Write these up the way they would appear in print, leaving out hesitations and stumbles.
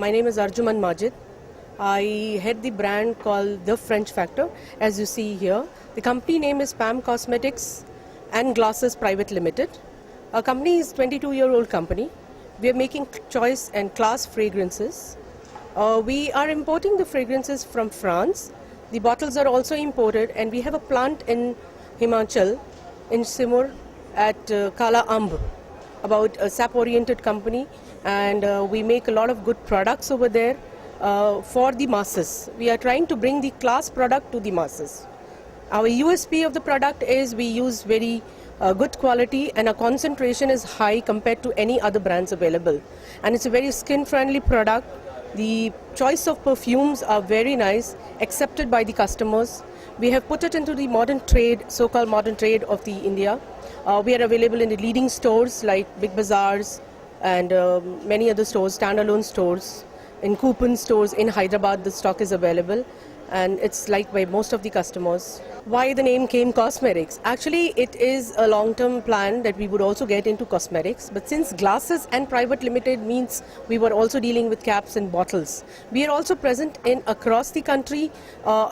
My name is Arjuman Majid. I head the brand called The French Factor, as you see here. The company name is Pam Cosmetics and Glasses Private Limited. Our company is a 22-year-old company. We are making choice and class fragrances. We are importing the fragrances from France. The bottles are also imported, and we have a plant in Himachal, in Simur, at Kala Amb, about a sap-oriented company, and we make a lot of good products over there for the masses. We are trying to bring the class product to the masses. Our USP of the product is we use very good quality, and our concentration is high compared to any other brands available. And it's a very skin-friendly product. The choice of perfumes are very nice, accepted by the customers. We have put it into the modern trade, so-called modern trade of the India. We are available in the leading stores like Big Bazaars and many other stores, standalone stores. In coupon stores in Hyderabad, the stock is available, and it's liked by most of the customers. Why the name came Cosmetics? Actually, it is a long-term plan that we would also get into cosmetics, but since Glasses and Private Limited means we were also dealing with caps and bottles. We are also present in across the country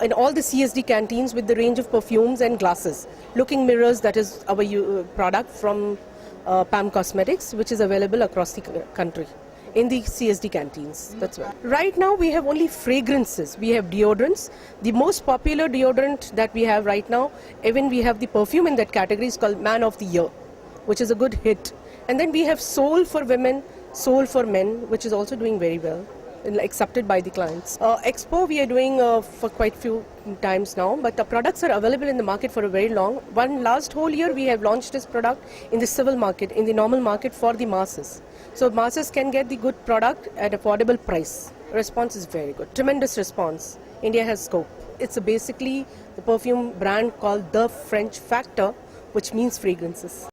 in all the CSD canteens with the range of perfumes and glasses. Looking Mirrors, that is our product from Pam Cosmetics, which is available across the country in the CSD canteens. That's right. Right now we have only fragrances. We have deodorants. The most popular deodorant that we have right now, even we have the perfume in that category, is called Man of the Year, which is a good hit. And then we have Soul for women, Soul for men, which is also doing very well, accepted by the clients. Expo we are doing for quite few times now, but the products are available in the market for a very long. Last whole year we have launched this product in the civil market, in the normal market for the masses. So masses can get the good product at affordable price. Response is very good. Tremendous response. India has scope. It's basically the perfume brand called The French Factor, which means fragrances.